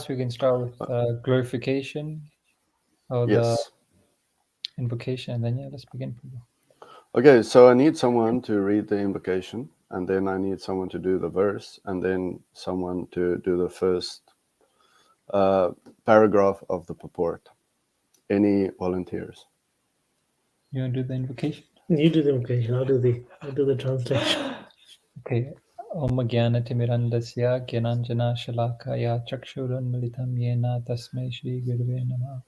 We can start with glorification or Yes. the invocation, and then let's begin. Okay, so I need someone to read the invocation, and then I need someone to do the verse, and then someone to do the first paragraph of the purport. Any volunteers? You want to do the invocation? You do the invocation. I'll do the translation. Okay. Om Jnanatimirandasya Gyananjana Shalakaya Chakshurunmilitam Yena Tasmai Shri Gurave Namah.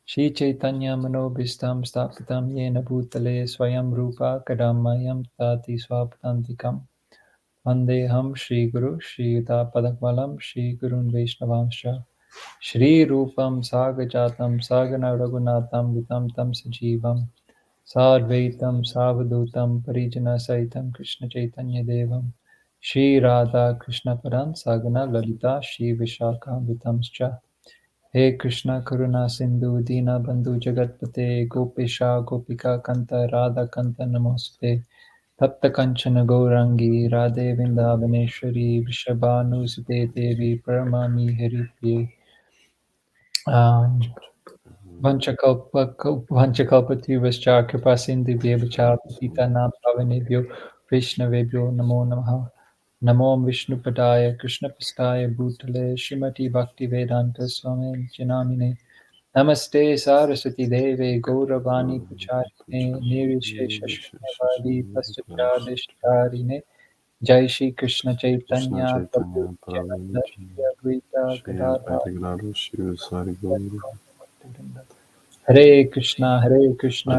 Shri Chaitanya Manobhistam Stapitam Yena Bhutale Swayam Rupa Kadamayam Tati Swapatantikam Vandeham Shri Guru Shri Yuta Padakvalam Shri Gurun Vaishnavamsha Shri Rupam Sagajatam Sagana Raghunatham Vitam Tam Sajivam Sadvaitam Savadutam Parijana Saitam Krishna Chaitanya Devam Shri Radha Krishna Param Sagana Lalita Shri Vishakam Vitamscha He Krishna Karuna Sindhu Dina Bandhu Jagatpate Gopesha Gopika Kanta Radha Kanta Namaste Tapta Kanchana Gaurangi Radhe Vrindavaneshwari Vrishabhanusute Devi Paramami Haripriye Vanchakalpatirvascha Kripasindhi Vyavacha Patita Nam Pavanebhyo Vaishnavebhyo Namo Namaha Namo Vishnu Padaya Krishna Pastaya Bhutale Srimati Bhakti Vedanta Swami Janamine Namaste Saraswati Deve Gauravani Pacharine Nirishesha Shunyavadi Paschachadishtarine Jai Shri Krishna Krishna Chaitanya Prabhu Chaitanya Nityananda Prabhu Shri Advaita Shri Gadadhar Advaita Shiva Sari Gauri Hare Krishna Krishna Hare Krishna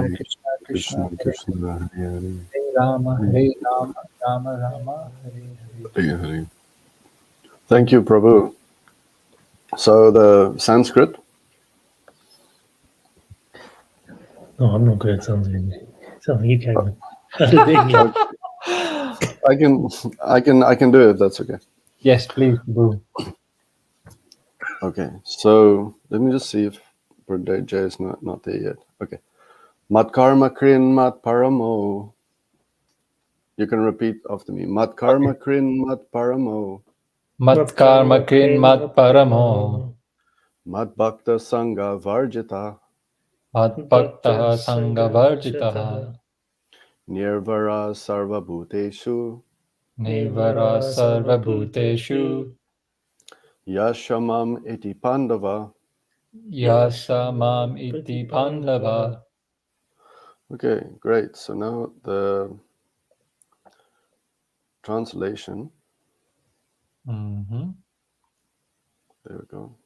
Krishna Krishna Hare Hare Hare Rama Rama Rama Hare Hare. Hare Hare. Thank you, Prabhu. So the Sanskrit. No, I'm not good at something. Something you can. I'll do the English. I can do it. That's okay. Yes, please, Boo. Okay, so let me just see if Jay is not there yet. Okay. Mat karma krin mat paramo. You can repeat after me. Mat karma krin mat paramo. Mat karma krin mat paramo. Mat bhakta sangha varjita. Mat bhaktaha sangha varjitaha. Nirvara sarva bhuteshu. Nirvara sarva bhuteshu. Yashamam iti pandava. Yasa mam iti pandava. Okay, great. So now the translation. Mm-hmm. There we go.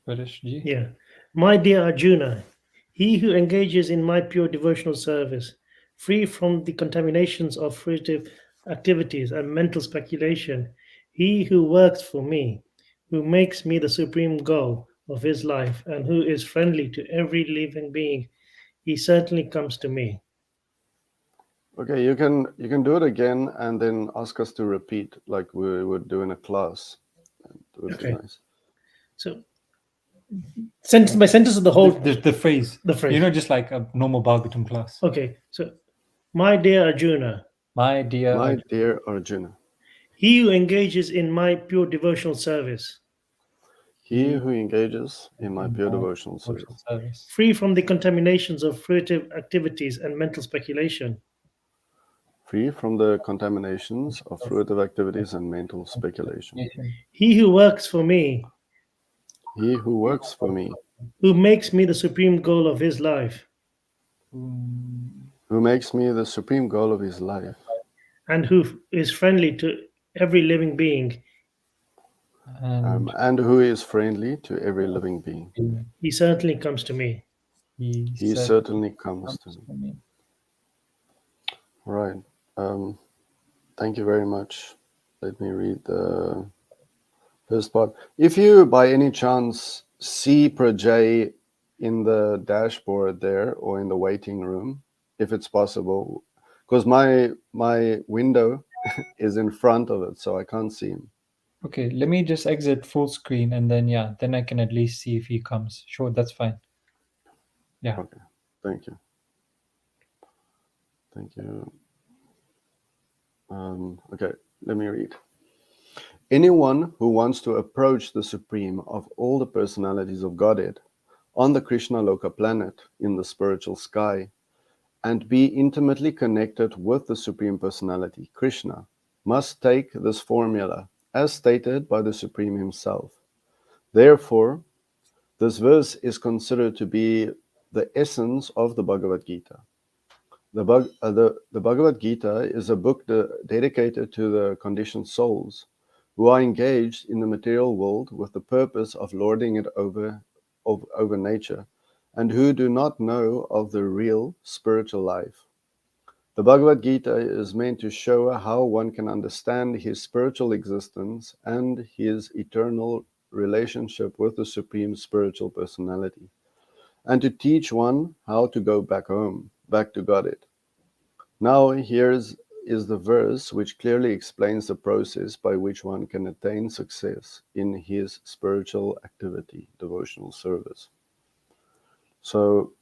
Parishji? Yeah. My dear Arjuna, he who engages in my pure devotional service, free from the contaminations of fruitive activities and mental speculation, he who works for me, who makes me the supreme goal of his life, and who is friendly to every living being, he certainly comes to me. Okay, you can do it again and then ask us to repeat like we would do in a class. It would be nice. So, sentence by sentence of the whole The phrase. The phrase. You know, just like a normal Bhagavatam class. Okay, so my dear Arjuna, My dear dear Arjuna, he who engages in my pure devotional service, he who engages in my pure devotional service, free from the contaminations of fruitive activities and mental speculation, free from the contaminations of fruitive activities and mental speculation, he who works for me, he who works for me, who makes me the supreme goal of his life, who makes me the supreme goal of his life, and who is friendly to every living being, and who is friendly to every living being. he certainly comes to me. He certainly comes to me. All right. Thank you very much. Let me read the first part. If you, by any chance, see Prajay in the dashboard there or in the waiting room, if it's possible, because my window is in front of it, so I can't see him. Okay, let me just exit full screen and then then I can at least see if he comes. Sure, that's fine. Yeah. Okay. Thank you. Thank you. Okay, let me read. Anyone who wants to approach the Supreme of all the personalities of Godhead on the Kṛṣṇa Loka planet in the spiritual sky and be intimately connected with the Supreme Personality, Kṛṣṇa, must take this formula as stated by the Supreme himself. Therefore, this verse is considered to be the essence of the Bhagavad Gita. The Bhagavad Gita is a book dedicated to the conditioned souls who are engaged in the material world with the purpose of lording it over nature, and who do not know of the real spiritual life. The Bhagavad Gita is meant to show how one can understand his spiritual existence and his eternal relationship with the Supreme Spiritual Personality, and to teach one how to go back home, back to Godhead. Now here is the verse which clearly explains the process by which one can attain success in his spiritual activity, devotional service. So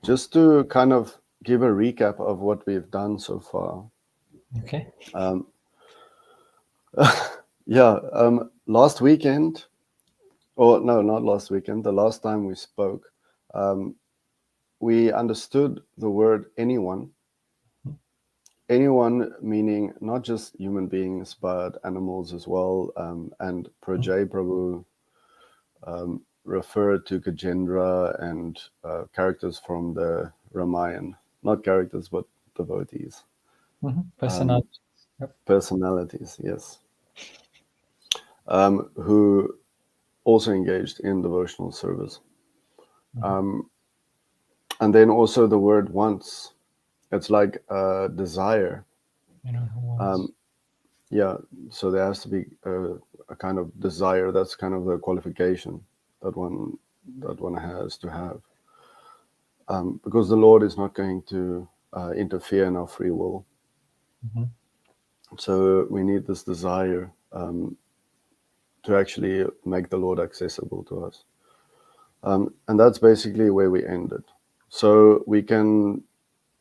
just to kind of give a recap of what we've done so far. Okay. Last weekend, or no, not last weekend, the last time we spoke, we understood the word anyone. Anyone meaning not just human beings, but animals as well. And Prajay Prabhu referred to Gajendra and characters from the Ramayana. Not characters, but devotees. Personalities. Personalities, yes. Who also engaged in devotional service. And then also the word wants. It's like desire. So there has to be a kind of desire. That's kind of the qualification that one has to have. Because the Lord is not going to interfere in our free will. So we need this desire to actually make the Lord accessible to us. And that's basically where we ended. So we can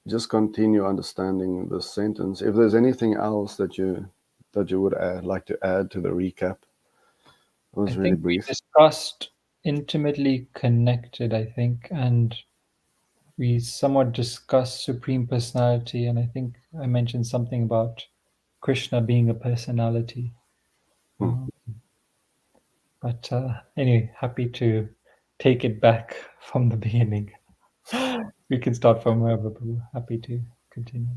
just continue understanding this sentence. If there's anything else that you would like to add to the recap. It was really brief. We discussed intimately connected, I think, and we somewhat discussed Supreme Personality, and I think I mentioned something about Kṛṣṇa being a personality. But anyway, happy to take it back from the beginning. We can start from wherever, but we're happy to continue.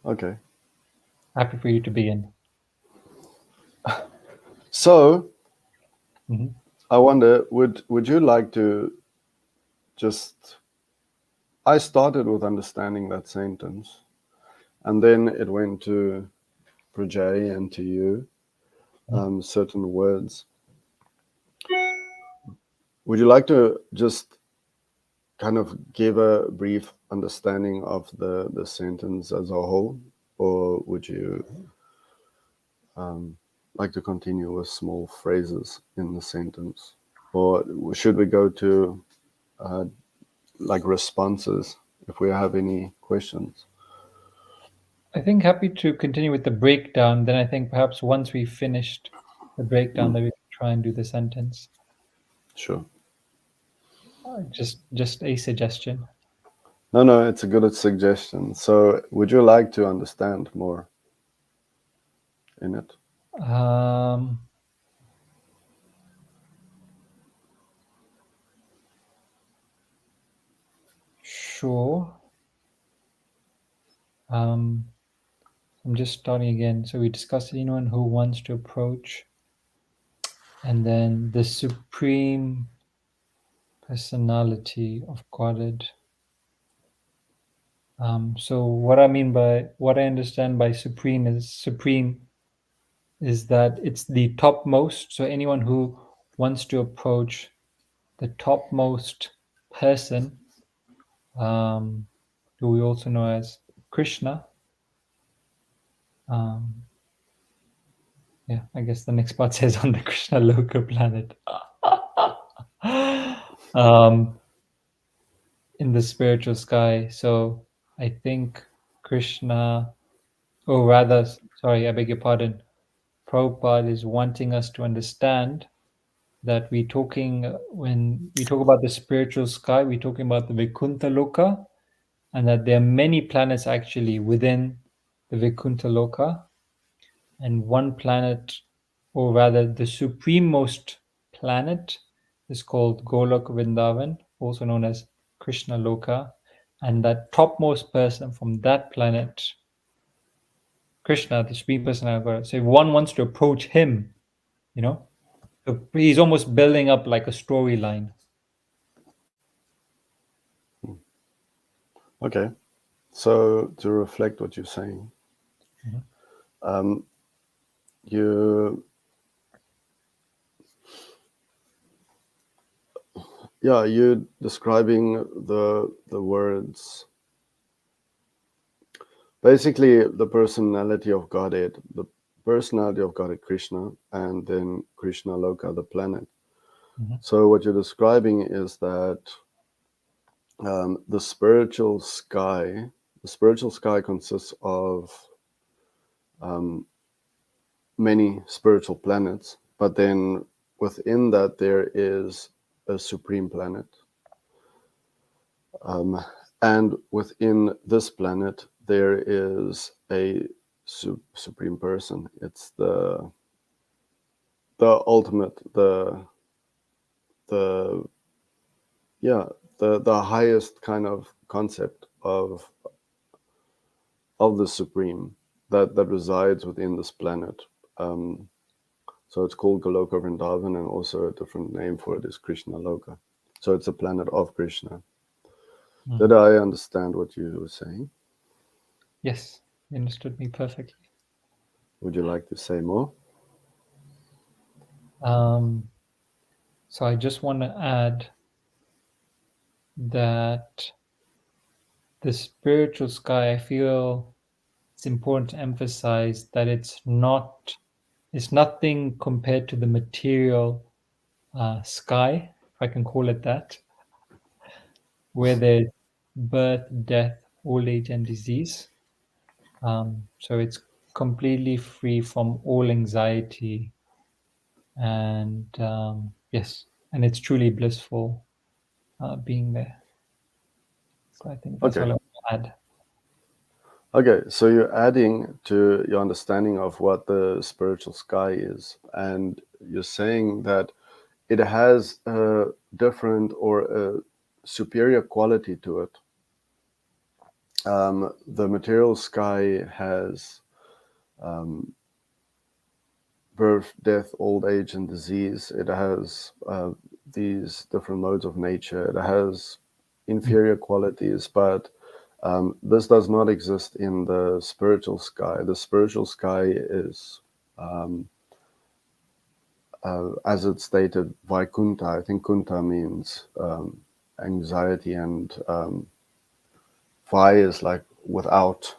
Okay. Happy for you to begin. So, I wonder, would you like to just... I started with understanding that sentence, and then it went to Prajay and to you, certain words. Would you like to just kind of give a brief understanding of the sentence as a whole, or would you like to continue with small phrases in the sentence, or should we go to like responses if we have any questions? I think happy to continue with the breakdown. Then I think perhaps once we finished the breakdown, then we can try and do the sentence. Sure. Just a suggestion. No, it's a good suggestion. So would you like to understand more in it? Sure. I'm just starting again. So we discussed anyone who wants to approach, and then the Supreme Personality of Godhead. So what I understand by supreme is that it's the topmost. So anyone who wants to approach the topmost person, who we also know as Kṛṣṇa. I guess the next part says on the Kṛṣṇa Loka planet. In the spiritual sky. So I think Kṛṣṇa, or rather, sorry, I beg your pardon, Prabhupada is wanting us to understand that when we talk about the spiritual sky, we're talking about the Vaikuntha Loka, and that there are many planets actually within the Vaikuntha Loka, and one planet, or rather the suprememost planet, is called Golok Vrindavan, also known as Kṛṣṇa Loka, and that topmost person from that planet, Krishna, the Supreme Personality of God. So if one wants to approach him, so he's almost building up like a storyline. Okay, so to reflect what you're saying, you're describing the words, basically the personality of Godhead, the personality of Godhead Krishna, and then Kṛṣṇa Loka, the planet. So what you're describing is that the spiritual sky consists of many spiritual planets, but then within that there is a supreme planet, and within this planet there is a supreme person. It's the ultimate, the highest kind of concept of the supreme that resides within this planet. So it's called Goloka Vrindavan, and also a different name for it is Kṛṣṇa Loka. So it's a planet of Krishna. Did I understand what you were saying? Yes, you understood me perfectly. Would you like to say more? So I just want to add that the spiritual sky, I feel it's important to emphasize that it's nothing compared to the material sky, if I can call it that, where there's birth, death, old age, and disease. So it's completely free from all anxiety, and yes, and it's truly blissful being there. So I think that's all I want to add. Okay, so you're adding to your understanding of what the spiritual sky is, and you're saying that it has a different or a superior quality to it. The material sky has birth, death, old age, and disease. It has these different modes of nature. It has inferior qualities, but this does not exist in the spiritual sky. The spiritual sky is, as it's stated, Vaikuntha. I think Kunta means anxiety, and Vai is like without.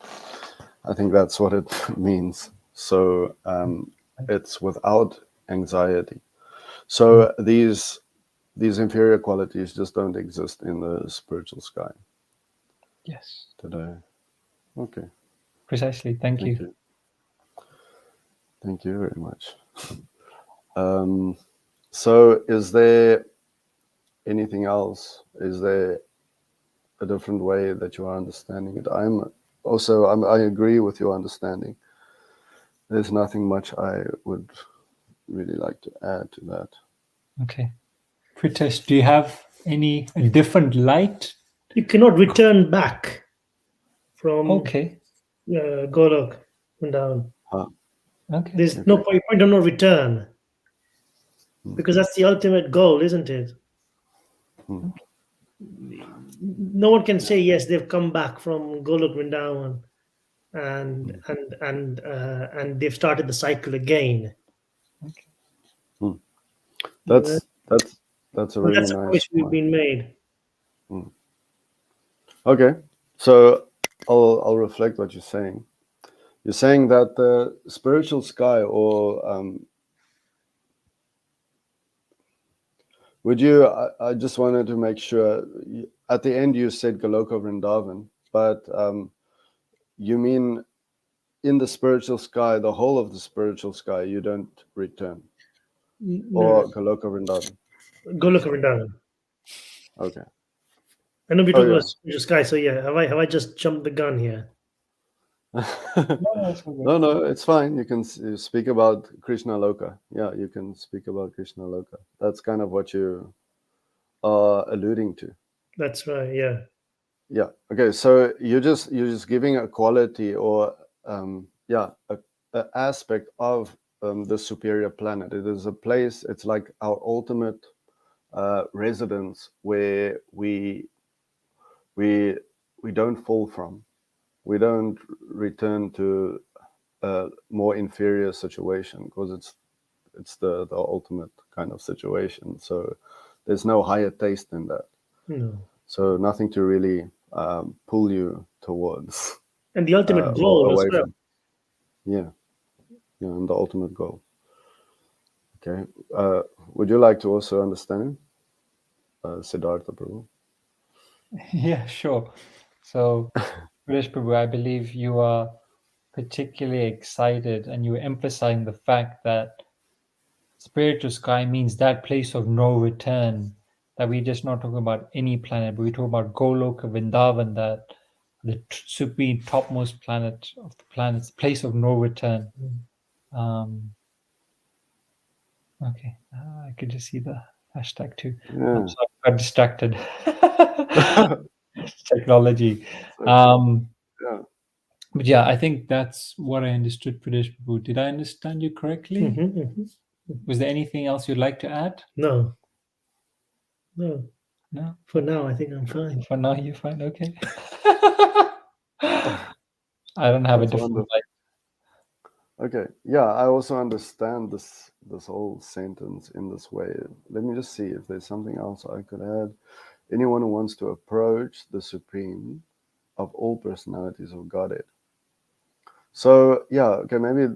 I think that's what it means. So it's without anxiety. So these inferior qualities just don't exist in the spiritual sky. Yes. Today. Okay. Precisely. Thank you. Thank you very much. So is there anything else? Is there a different way that you are understanding it? I agree with your understanding. There's nothing much I would really like to add to that. Okay. Pritesh, do you have a different light? You cannot return back from Golok Vrindavan. Okay. There's no point of no return, because that's the ultimate goal, isn't it? No one can say yes, they've come back from Golok Vrindavan and they've started the cycle again. That's a really that's nice a choice we've point. been made. Okay, so I'll reflect what you're saying. You're saying that the spiritual sky, or would you? I just wanted to make sure. At the end, you said Goloka Vrindavan, but you mean in the spiritual sky, the whole of the spiritual sky, you don't return. No, Or Goloka Vrindavan. Goloka Vrindavan. Okay. I know we Oh, talk yeah. about spiritual sky, so yeah, have I just jumped the gun here? No, it's fine. You can speak about Kṛṣṇa Loka. Yeah, you can speak about Kṛṣṇa Loka. That's kind of what you are alluding to. That's right. Yeah. Yeah. Okay. So you're just giving a quality or an aspect of the superior planet. It is a place. It's like our ultimate residence where we don't fall from. We don't return to a more inferior situation because it's the ultimate kind of situation. So there's no higher taste in that. No. So nothing to really pull you towards. And the ultimate or goal as away well. from. Yeah, and the ultimate goal. Okay. Would you like to also understand, Siddhartha Prabhu? Yeah, sure. So, Suresh Prabhu, I believe you are particularly excited and you were emphasizing the fact that spiritual sky means that place of no return, that we're just not talking about any planet, but we talk about Goloka Vrindavan, that the supreme topmost planet of the planets, place of no return. Okay, I could just see the hashtag too. Yeah. I'm sorry, I got distracted. Technology. Yeah. But yeah, I think that's what I understood, Pradesh Prabhu. Did I understand you correctly? Was there anything else you'd like to add? No. No? For now, I think I'm fine. For now, you're fine. Okay. I don't have That's a different wonderful. life. Okay. Yeah, I also understand this whole sentence in this way. Let me just see if there's something else I could add. Anyone who wants to approach the supreme of all personalities of Godhead. So yeah, okay, maybe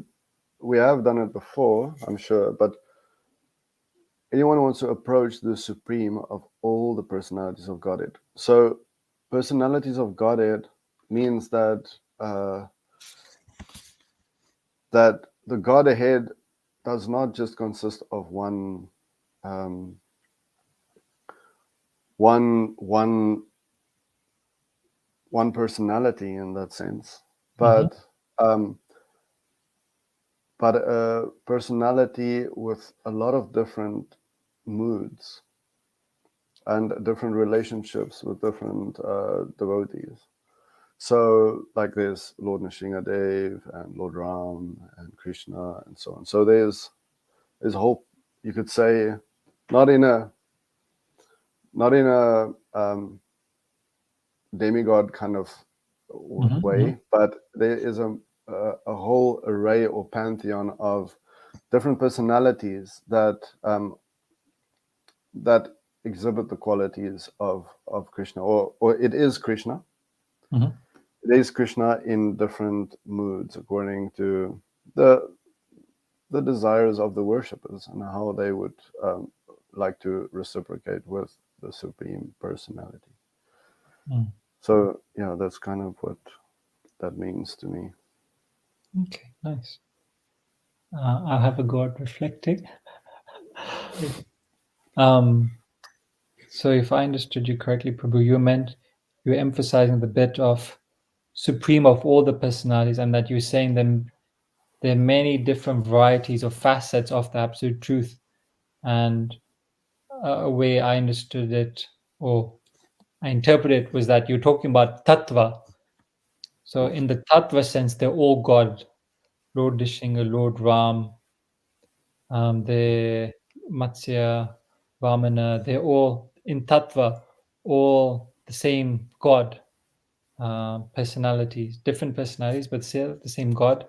we have done it before, I'm sure, but anyone who wants to approach the supreme of all the personalities of Godhead. So personalities of Godhead means that that the Godhead does not just consist of one personality in that sense, but but a personality with a lot of different moods and different relationships with different devotees. So, like there's Lord Nrsimhadev and Lord Ram and Krishna and so on. So there's a whole, you could say, not in a demigod kind of way, but there is a whole array or pantheon of different personalities that that exhibit the qualities of Krishna, or it is Krishna. It is Krishna in different moods according to the desires of the worshippers and how they would like to reciprocate with the Supreme Personality. So yeah, that's kind of what that means to me. Okay, nice. I'll have a go at reflecting. So if I understood you correctly, Prabhu, you were emphasizing the bit of supreme of all the personalities, and that you're saying there are many different varieties or facets of the absolute truth. And a way I understood it, or I interpreted it, was that you're talking about tattva. So in the tattva sense, they're all God. Lord Nrsimha, Lord Ram, the Matsya, Vamana, they're all in tattva, all the same God. Personalities, different personalities, but still the same God,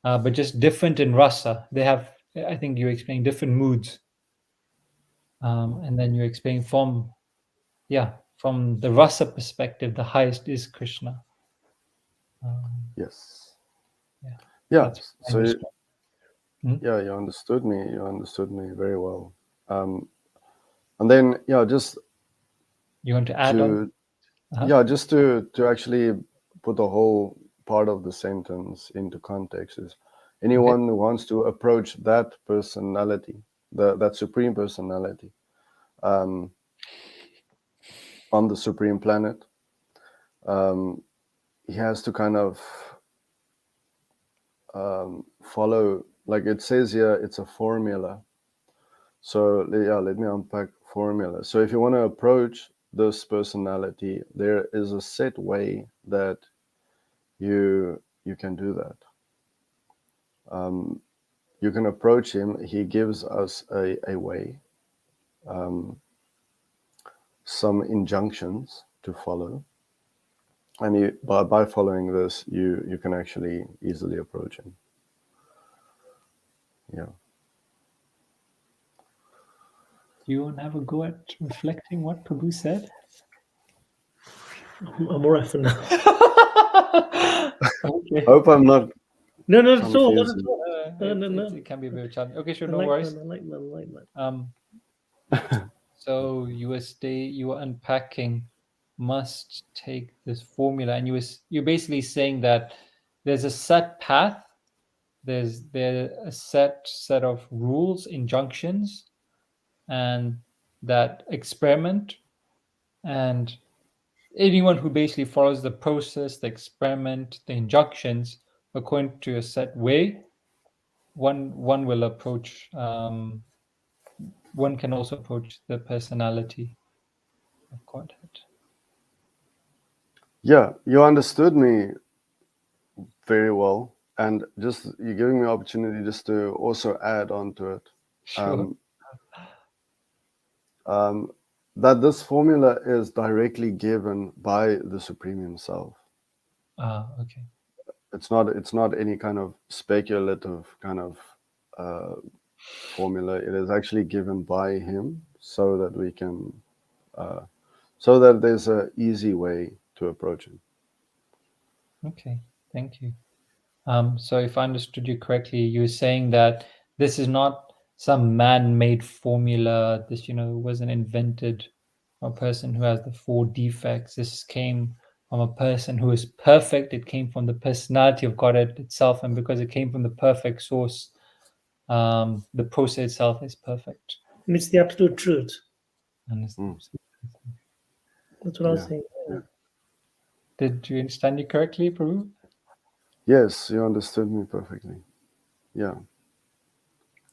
but just different in rasa. They have, I think you explain different moods, and then you explain from the rasa perspective, the highest is Krishna. Yes. Yeah. So yeah, you understood me. You understood me very well. And then just you want to add on? just to actually put the whole part of the sentence into context is anyone who wants to approach that personality, that supreme personality, on the supreme planet, he has to kind of follow, like it says here, it's a formula. So yeah, let me unpack formula. So if you want to approach this personality, there is a set way that you can do that. You can approach him. He gives us a way, some injunctions to follow, and by following this, you can actually easily approach him. Yeah. Do you want to have a go at reflecting what Prabhu said? I'm all right for now. Okay. Hope I'm not. No, not at all. Not confusing. at all. No. It can be very challenging. Okay, sure, I no like worries. that. I like that. So you were unpacking must take this formula, and you're basically saying that there's a set path, there's a set of rules, injunctions, and that experiment, and anyone who basically follows the process, the experiment, the injunctions according to a set way, one will approach. One can also approach the personality of Godhead. Yeah, you understood me very well, and just you're giving me opportunity just to also add on to it. Sure. That this formula is directly given by the Supreme Himself. Okay. It's not any kind of speculative kind of formula. It is actually given by Him, so that we can, so that there's an easy way to approach Him. Okay, thank you. So if I understood you correctly, you were saying that this is not some man-made formula. This, wasn't invented from a person who has the 4 defects. This came from a person who is perfect. It came from the personality of God itself, and because it came from the perfect source, the process itself is perfect. And it's the absolute truth. And That's what I was saying. Yeah. Did you understand it correctly, Prabhu? Yes, you understood me perfectly. Yeah.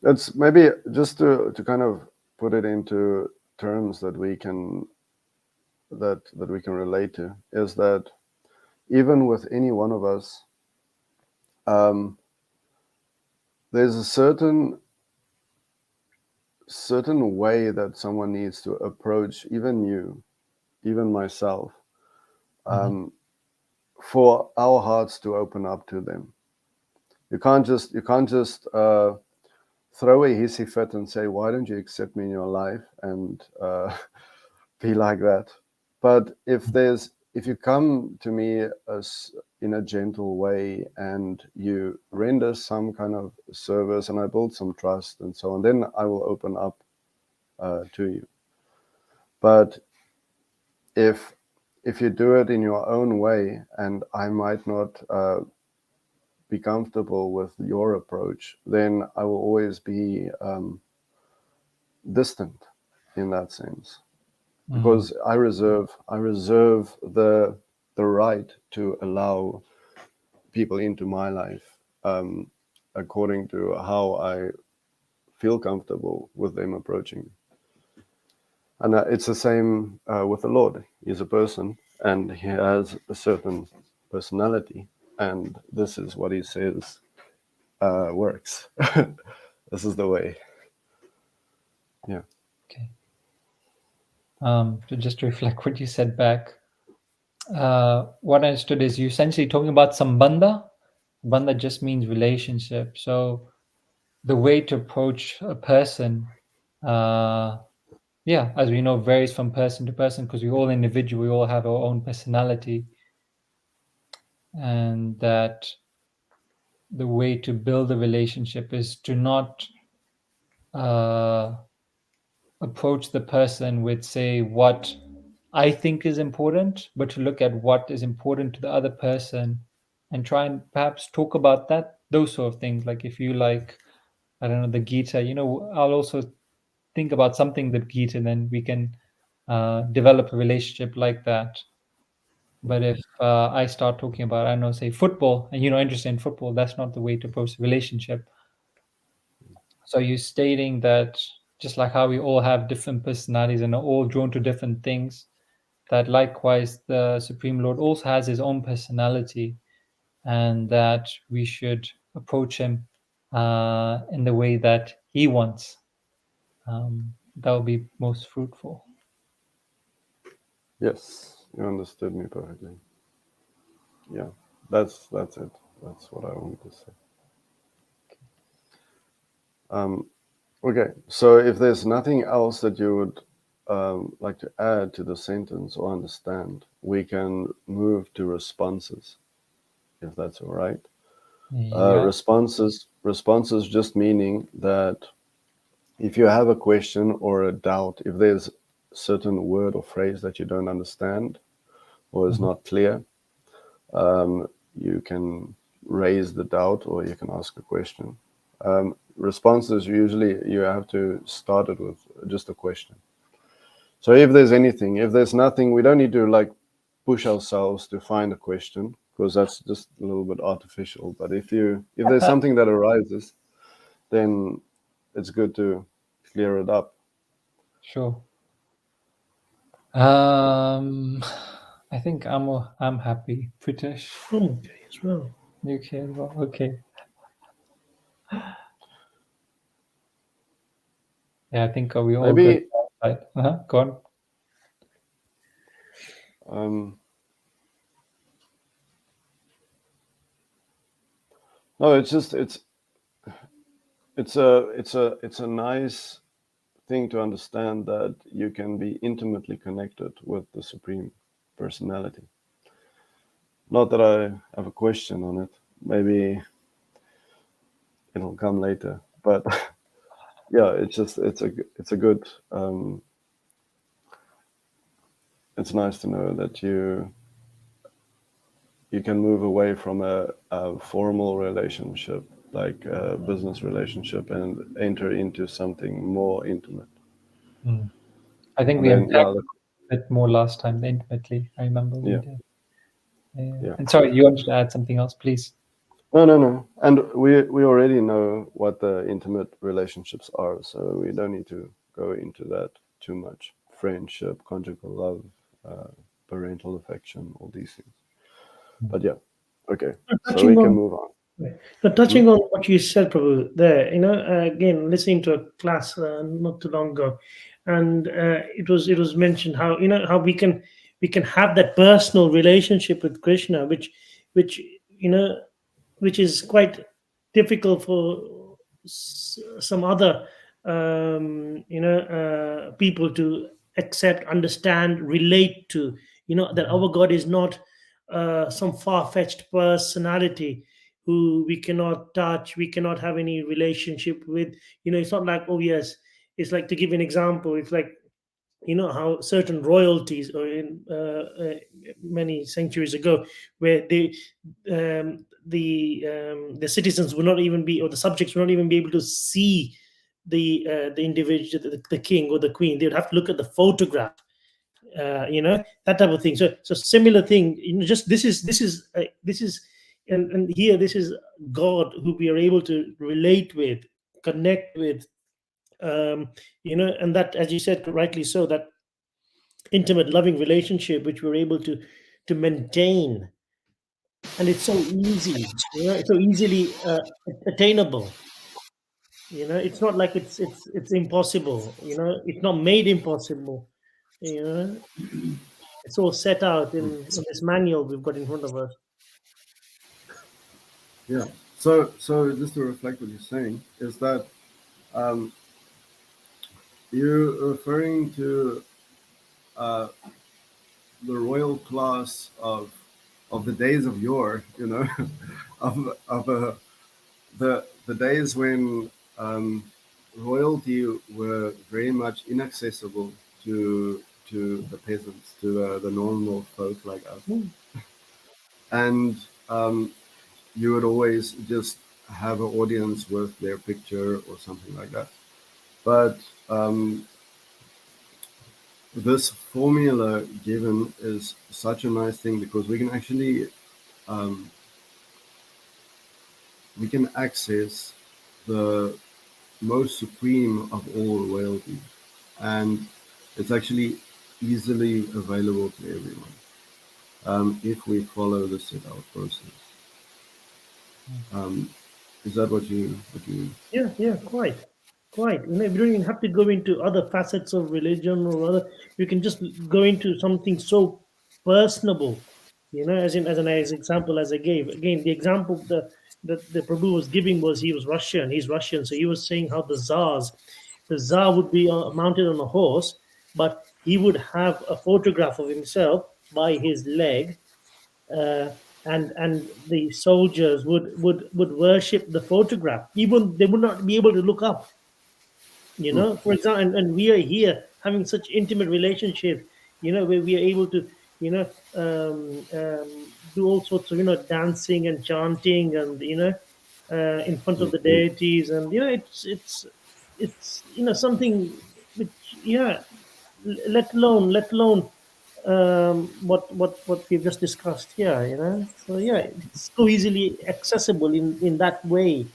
It's maybe just to kind of put it into terms that we can relate to, is that even with any one of us, there's a certain way that someone needs to approach even you, even myself, for our hearts to open up to them. You can't just throw a hissy fit and say, why don't you accept me in your life, and be like that. But if you come to me as in a gentle way, and you render some kind of service, and I build some trust and so on, then I will open up to you. But if you do it in your own way, and I might not be comfortable with your approach, then I will always be distant in that sense, because I reserve the right to allow people into my life according to how I feel comfortable with them approaching me. And it's the same with the Lord. He's a person, and he has a certain personality, and this is what he says works. This is the way. Yeah. Okay. To just reflect what you said back, what I understood is you essentially talking about sambandha. Bandha just means relationship. So the way to approach a person, as we know, varies from person to person, because we're all individual, we all have our own personality, and that the way to build a relationship is to not approach the person with, say, what I think is important, but to look at what is important to the other person and try and perhaps talk about those sort of things. Like if you like, I don't know, the Gita, I'll also think about something that Gita, and then we can develop a relationship like that. But if I start talking about, I don't know, say football, and interested in football, that's not the way to approach a relationship. So you're stating that just like how we all have different personalities and are all drawn to different things, that likewise the Supreme Lord also has his own personality, and that we should approach him in the way that he wants. That will be most fruitful. Yes, you understood me perfectly. Yeah, that's it. That's what I wanted to say. Okay, so if there's nothing else that you would like to add to the sentence or understand, we can move to responses, if that's all right. Yeah. Responses just meaning that if you have a question or a doubt, if there's a certain word or phrase that you don't understand or is not clear, you can raise the doubt or you can ask a question. Responses, usually you have to start it with just a question. So if there's nothing, we don't need to like push ourselves to find a question, because that's just a little bit artificial. But if there's something that arises, then it's good to clear it up. Sure. I think I'm happy. Pritesh, Okay, as well. you okay as well? Okay. Yeah, I think we all Maybe good. Right. Go on. no, it's just it's a nice thing to understand that you can be intimately connected with the Supreme Personality. Not that I have a question on it. Maybe it'll come later. But yeah, it's a good. It's nice to know that you can move away from a formal relationship, like a business relationship, and enter into something more intimate. I think And we then, unpacked a bit more last time, intimately. I remember we yeah. did. Yeah. And sorry, you wanted to add something else, please? No. And we already know what the intimate relationships are, so we don't need to go into that too much. Friendship, conjugal love, parental affection, all these things. But yeah, okay. So we can move on. But touching on what you said, Prabhu, there, again, listening to a class not too long ago, and it was mentioned how how we can have that personal relationship with Krishna, which which is quite difficult for some other people to accept, understand, relate to. That our God is not some far-fetched personality who we cannot touch, we cannot have any relationship with. It's not like, oh yes, it's like, to give an example, it's like, how certain royalties, or in many centuries ago, where the citizens would not even be, or the subjects would not even be able to see the individual, the king or the queen. They would have to look at the photograph, that type of thing. So similar thing, just this is and here, this is God who we are able to relate with, connect with, and that, as you said rightly so, that intimate loving relationship which we're able to maintain, and it's so easy, it's so easily attainable. It's not like it's impossible. It's not made impossible. you know it's all set out in this manual we've got in front of us. Yeah. So just to reflect what you're saying is that you're referring to the royal class of the days of yore, of the days when royalty were very much inaccessible to the peasants, to the normal folk like us, and you would always just have an audience with their picture or something like that. But this formula given is such a nice thing, because we can actually we can access the most supreme of all royalty, and it's actually easily available to everyone if we follow the set out process. Is that what you Yeah, quite. You don't even have to go into other facets of religion or other. You can just go into something so personable, as an example, as I gave. Again, the example the Prabhu was giving was he was Russian. He's Russian, so he was saying how the Tsar would be mounted on a horse, but he would have a photograph of himself by his leg, and the soldiers would worship the photograph. Even they would not be able to look up. For example, and we are here having such intimate relationships. Where we are able to do all sorts of dancing and chanting, and in front of the deities, and it's something which, let alone what we've just discussed here. So it's so easily accessible in that way,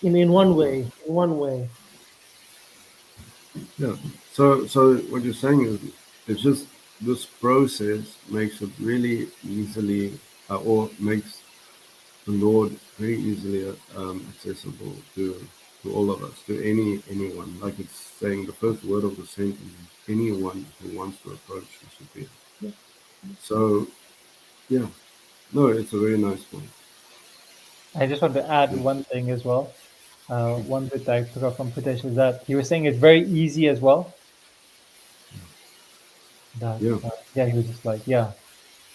in one way. Yeah. So what you're saying is, it's just this process makes it really easily, or makes the Lord very easily accessible to all of us, to anyone. Like it's saying, the first word of the sentence, anyone who wants to approach the Supreme. Yeah. So, yeah, no, it's a very nice point. I just want to add one thing as well. One bit I took up from Pritesh is that he was saying it's very easy as well. That he was just like,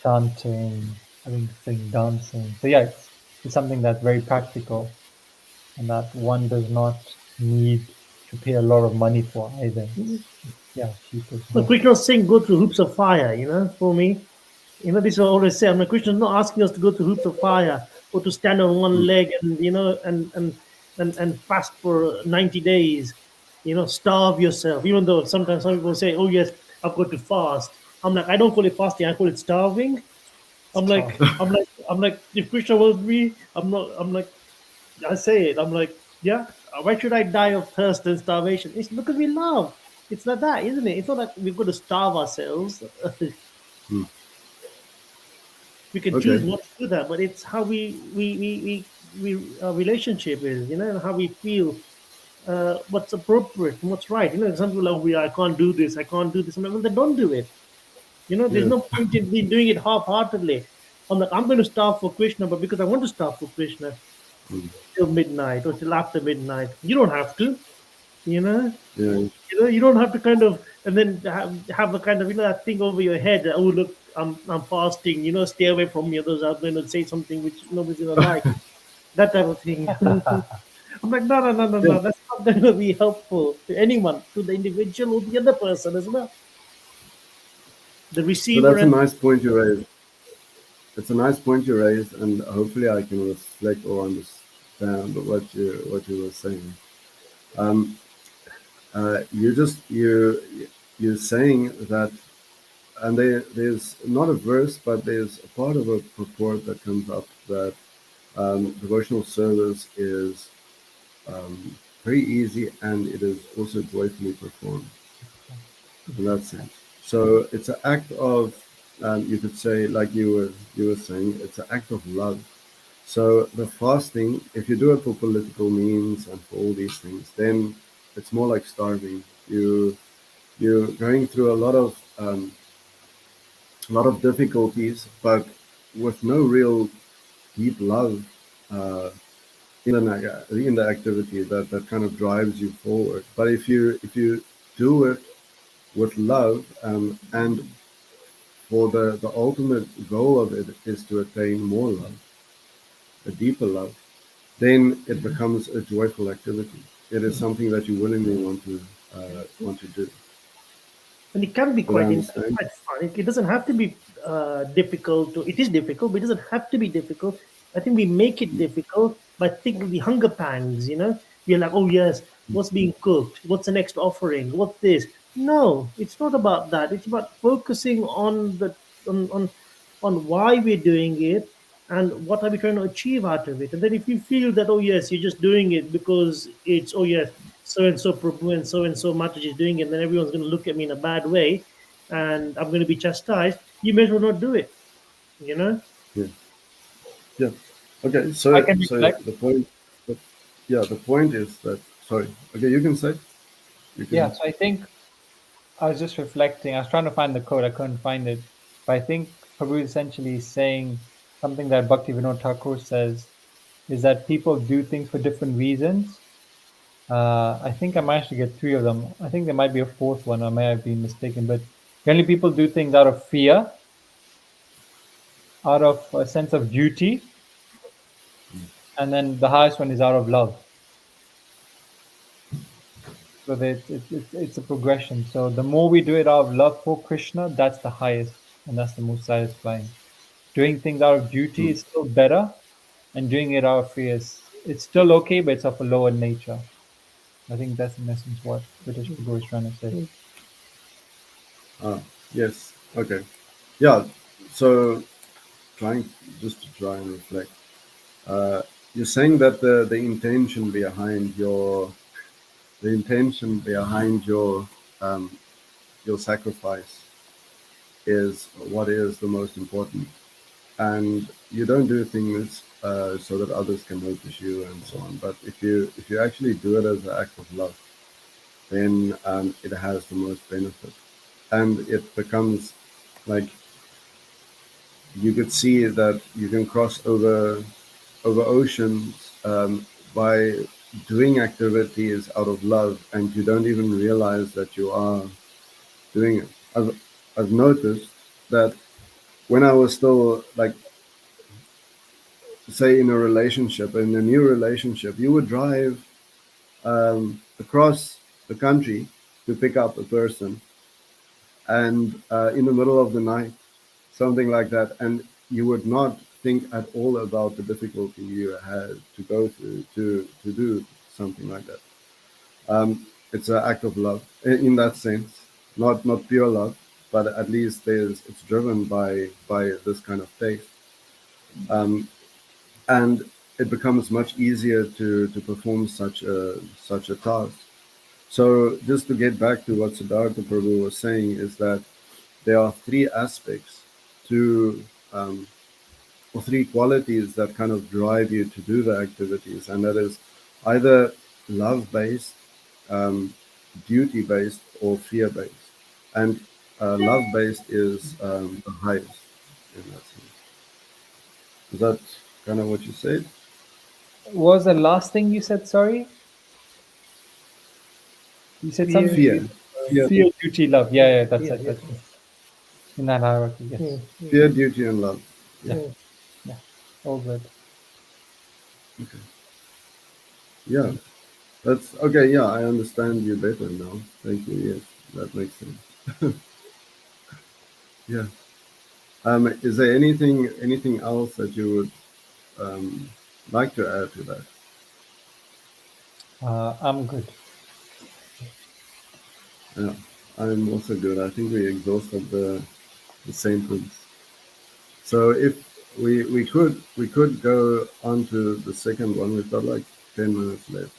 chanting, having thing, dancing. So it's something that's very practical, and that one does not need to pay a lot of money for either. Cheap as well. But Krishna was saying go through hoops of fire, for me. This is what I always say. Krishna is not asking us to go through hoops of fire or to stand on one leg and fast for 90 days, starve yourself. Even though sometimes some people say, oh yes, I've got to fast. I'm like, I don't call it fasting, I call it starving. I'm like, if Krishna was me, I'm like, I say it. I'm like, why should I die of thirst and starvation? It's because we love. It's like that, isn't it? It's not like we've got to starve ourselves. We can choose not to do that, but it's how our relationship is, and how we feel, what's appropriate and what's right. Some people are like, I can't do this. I'm like, well, then don't do it. There's no point in me doing it half-heartedly. I'm like, I'm going to starve for Krishna, but because I want to starve for Krishna till midnight or till after midnight. You don't have to, you don't have to kind of, and then have a kind of, that thing over your head. Oh, look, I'm fasting, stay away from me. Others are going to say something which nobody's going to like. That type of thing. I'm like, no. That's not going to be helpful to anyone, to the individual or the other person as well. The receiver. So that's a nice point you raised. It's a nice point you raised, and hopefully I can reflect or understand what you were saying. You're saying that, and there's not a verse, but there's a part of a purport that comes up that devotional service is very easy, and it is also joyfully performed in that sense. So it's an act of, you could say, like you were saying, it's an act of love. So the fasting, if you do it for political means and for all these things, then it's more like starving. You're going through a lot of difficulties, but with no real deep love in the activity that kind of drives you forward. But if you do it with love, and for the ultimate goal of it is to attain more love, a deeper love, then it becomes a joyful activity. It is something that you willingly want to do. And it can be Did I quite understand? fun. It doesn't have to be difficult. It is difficult, but it doesn't have to be difficult. I think we make it difficult by thinking the hunger pangs. We're like, oh yes, what's being cooked? What's the next offering? What's this? No, it's not about that. It's about focusing on the on why we're doing it and what are we trying to achieve out of it. And then if you feel that, oh yes, you're just doing it because it's, oh yes, so and so Prabhu and so Mataji is doing it, and then everyone's going to look at me in a bad way and I'm going to be chastised, you may as well not do it. Yeah. Yeah. Okay. I So can reflect. the point. The point is that. Sorry. Okay, you can say. You can. Yeah, so I think I was just reflecting. I was trying to find the code. I couldn't find it. But I think Prabhu is essentially saying something that Bhakti Vinod Thakur says is that people do things for different reasons. I think I managed to get 3 of them. I think there might be a 4th one. I may have been mistaken. But generally people do things out of fear, out of a sense of duty, and then the highest one is out of love. So it's a progression. So the more we do it out of love for Krishna, that's the highest and that's the most satisfying. Doing things out of duty is still better, and doing it out of fear it's still okay, but it's of a lower nature. I think that's in essence what British Prabhu is trying to say. Yes. Okay. Yeah. So just to try and reflect. You're saying that the intention behind your your sacrifice is what is the most important, and you don't do things so that others can notice you and so on. But if you actually do it as an act of love, then it has the most benefit, and it becomes like you could see that you can cross over oceans by doing activities out of love, and you don't even realize that you are doing it. I've noticed that when I was still like, say, in a new relationship, you would drive across the country to pick up a person, and in the middle of the night, something like that, and you would not think at all about the difficulty you had to go through to do something like that. It's an act of love in that sense, not pure love, but at least it's driven by this kind of faith, and it becomes much easier to perform such a task. So just to get back to what Siddhartha Prabhu was saying is that there are 3 aspects to or 3 qualities that kind of drive you to do the activities, and that is either love-based, duty-based, or fear-based. And love-based is the highest in that sense. Is that kind of what you said? What was the last thing you said? Sorry, you said something. Fear, duty, love. Yeah, that's it. That's it. In that hierarchy, yes. Fear, duty, and love. Yeah, all good. Okay. Yeah, that's okay. Yeah, I understand you better now. Thank you. Yes, that makes sense. Yeah. Is there anything else that you would like to add to that? I'm good. Yeah, I'm also good. I think we exhausted the sentence. So if we could go on to the second one. We've got like 10 minutes left.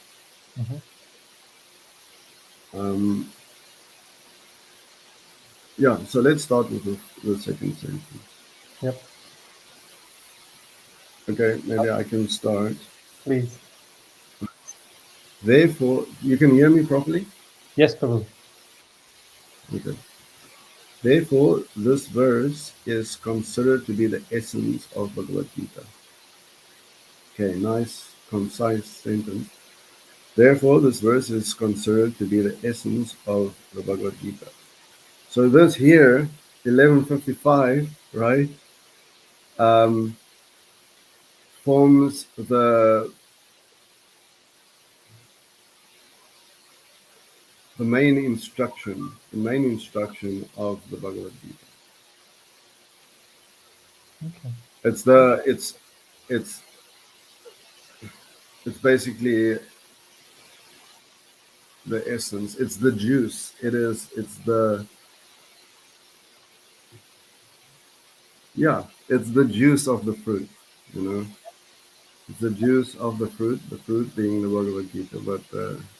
Yeah, so let's start with the second sentence. Yep. Okay, maybe I can start. Please. Therefore, you can hear me properly? Yes, Prabhu. Okay. Therefore, this verse is considered to be the essence of Bhagavad Gita. Okay, nice, concise sentence. Therefore, this verse is considered to be the essence of the Bhagavad Gita. So this here, 11.55, right, forms the the main instruction of the Bhagavad Gita. Okay. It's basically the essence. It's the juice. It's the juice of the fruit, you know. It's the juice of the fruit being the Bhagavad Gita, but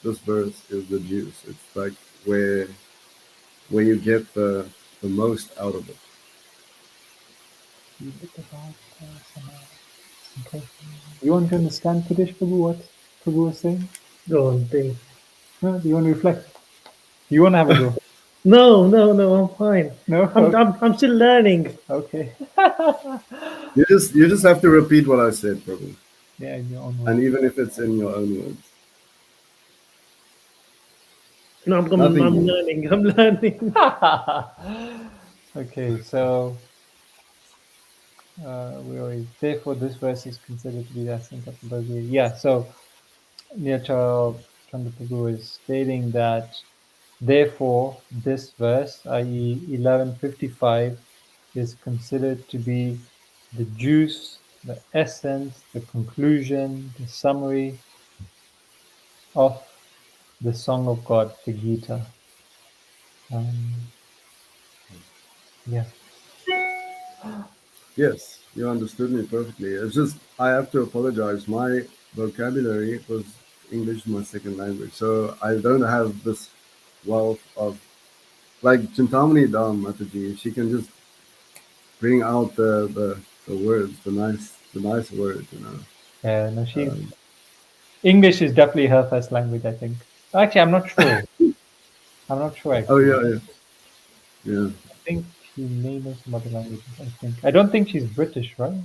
this verse is the juice. It's like where you get the most out of it. Okay. You want to understand, Kadesh Prabhu, what Prabhu was saying? Go on, please. No? Do you want to reflect? Do you want to have a go? No, I'm fine. No? I'm still learning. Okay. You just have to repeat what I said, Prabhu. Yeah, in your own words. And even if it's in your own words. No, I'm learning. I'm learning. Okay, so therefore this verse is considered to be the essence of the Bhagavad Gita. Yeah, so Neerchal Chandra Prabhu is stating that therefore this verse, i.e. 11.55, is considered to be the juice, the essence, the conclusion, the summary of the Song of God, the Gita. Yeah. Yes, you understood me perfectly. It's just I have to apologize. My vocabulary was English my second language, so I don't have this wealth of like Chintamani Dham Mataji. She can just bring out the words, the nice words, you know. Yeah, no, English is definitely her first language, I think. Actually, I'm not sure. Actually. Oh yeah. I think she may know some other languages, I think. I don't think she's British, right?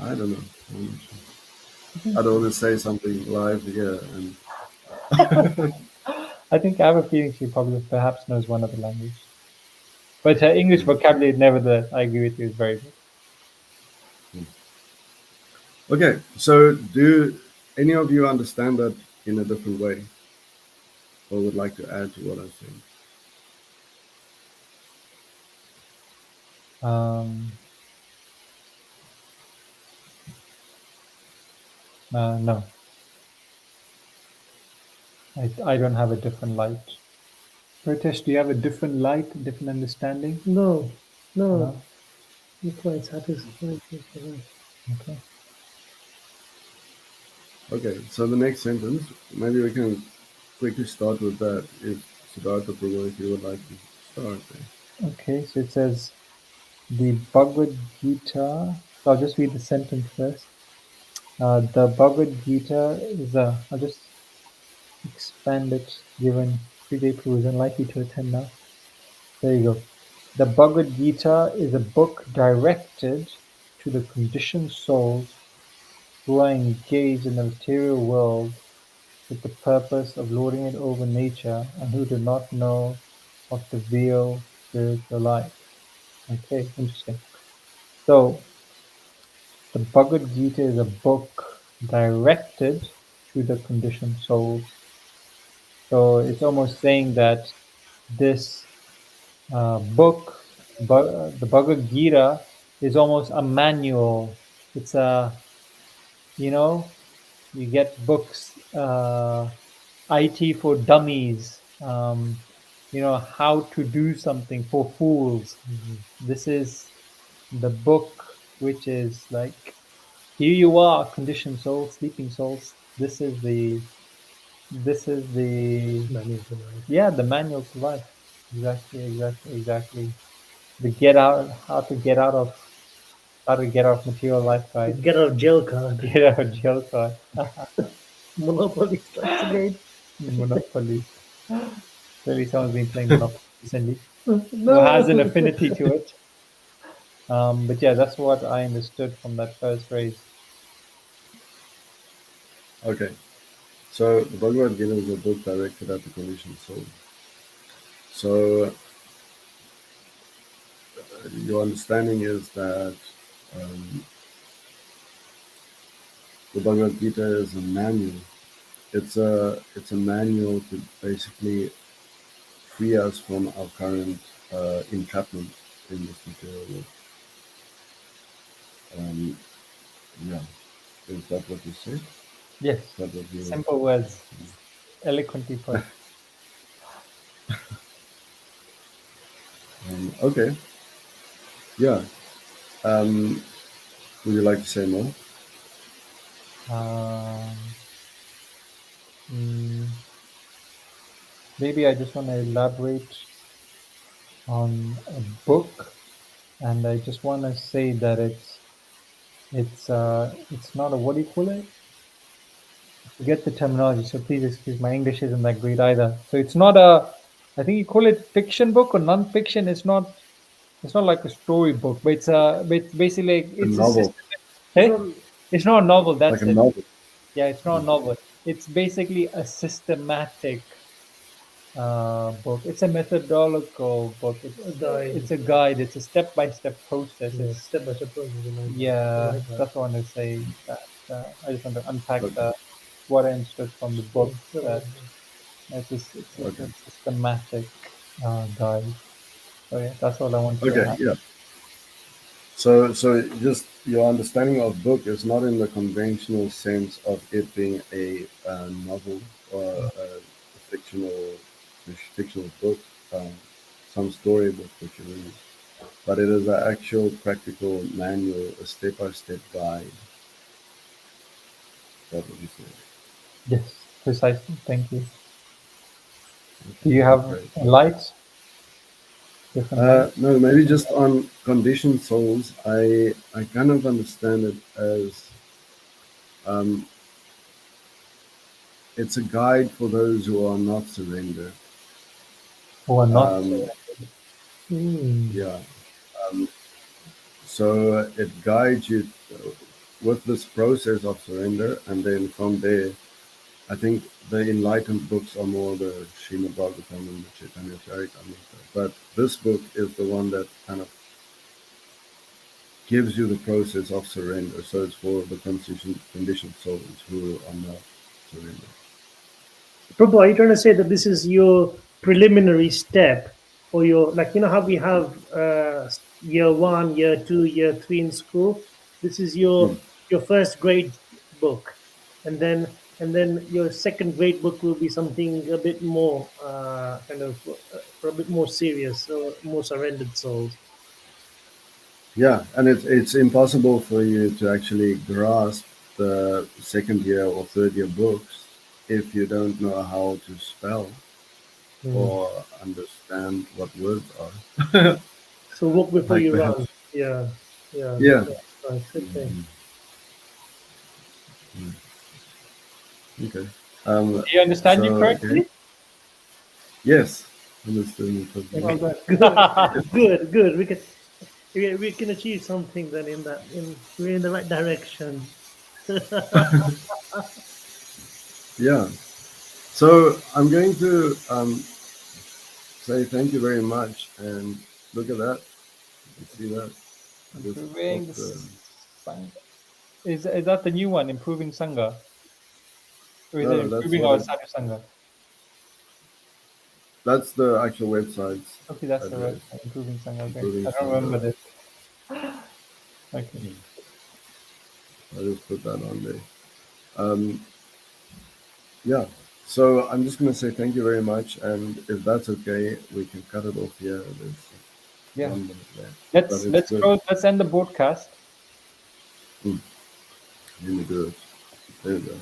I don't know. I'm not sure. I don't want to say something live here. And I think I have a feeling she probably perhaps knows one other language. But her English vocabulary, nevertheless, I agree with you, is very good. okay, so do any of you understand that in a different way, or would like to add to what I'm saying? No. I don't have a different light. Pritesh, do you have a different light, a different understanding? No. No? You're quite satisfied. Okay. Okay, so the next sentence, maybe we can quickly start with that. If Siddhartha Prabhu, if you would like to start there. Okay, so it says the Bhagavad Gita. So I'll just read the sentence first. The Bhagavad Gita is I'll just expand it, given 3-day Prabhu is unlikely to attend now. There you go. The Bhagavad Gita is a book directed to the conditioned souls who are engaged in the material world with the purpose of lording it over nature and who do not know of the real spiritual life. Okay, interesting. So, the Bhagavad Gita is a book directed to the conditioned souls. So, it's almost saying that this book, the Bhagavad Gita, is almost a manual. It's you get books, IT for dummies, how to do something for fools. This is the book which is like, here you are, conditioned souls, sleeping souls. This is the Manual to life. Yeah, the manual to life. Exactly. The get out, how to get out of material life, guys. Get out of jail card. Get out of jail card. Monopoly strikes again. Monopoly. Clearly someone's been playing Monopoly recently. No. Who has an affinity to it. But yeah, that's what I understood from that first phrase. Okay, so the Bhagavad Gita is a book directed at the conditioned soul. So your understanding is that the Bhagavad Gita is a manual. it's a manual to basically free us from our current entrapment in this material world. Yeah, is that what you said? Yes. Is that what you... Simple words, eloquently put. Okay. Yeah. Would you like to say more? Maybe I just want to elaborate on a book, and I just want to say that it's not a, what do you call it? I forget the terminology, so please excuse, my English isn't that great either. So it's not a, I think you call it fiction book or non-fiction. It's not like a story book, but it's basically it's a novel. It's not a novel. That's like a it. novel. Yeah, it's not a novel. It's basically a systematic book. It's a methodological book. It's a guide. It's a step-by-step process. Yeah, step-by-step process. Yeah, that's what I want to say. That I just want to unpack what I understood from the book. That it's a systematic guide. So yeah, that's all I want to add. Yeah. So just your understanding of book is not in the conventional sense of it being a novel or a fictional book, some storybook that you read, but it is an actual practical manual, a step-by-step guide. That's what you said. Yes, precisely. Thank you. Do you have lights? No, maybe just on conditioned souls. I kind of understand it as it's a guide for those who are not surrendered. Who are not? Yeah. So it guides you with this process of surrender, and then from there, I think the enlightened books are more the Srimad Bhagavatam and the Chaitanya Charitamrita. But this book is the one that kind of gives you the process of surrender. So it's for the conditioned souls who are not surrendered. Prabhu, are you trying to say that this is your preliminary step, or your, like, you know how we have year 1, year 2, year 3 in school? This is your first grade book, and then your second grade book will be something a bit more kind of a bit more serious, or more surrendered souls. Yeah, and it's impossible for you to actually grasp the second year or third year books if you don't know how to spell or understand what words are. So walk before Like you perhaps, run. Yeah. Yeah. Right. Okay. Okay. Do you understand you correctly? Okay. Yes, understood. Good. We can achieve something then we're in the right direction. Yeah. So I'm going to say thank you very much, and look at that. You see that? Improving the Sangha. Is that the new one, Improving Sangha? Or is it Improving our Sadhu Sangha? That's the actual website. Okay, that's the website, Improving Sangha. Okay. I don't remember this. Okay. I'll just put that on there. Yeah. So I'm just going to say thank you very much, and if that's okay, we can cut it off here. Yeah. 1 minute left. Let's end the broadcast. Really good. There we go.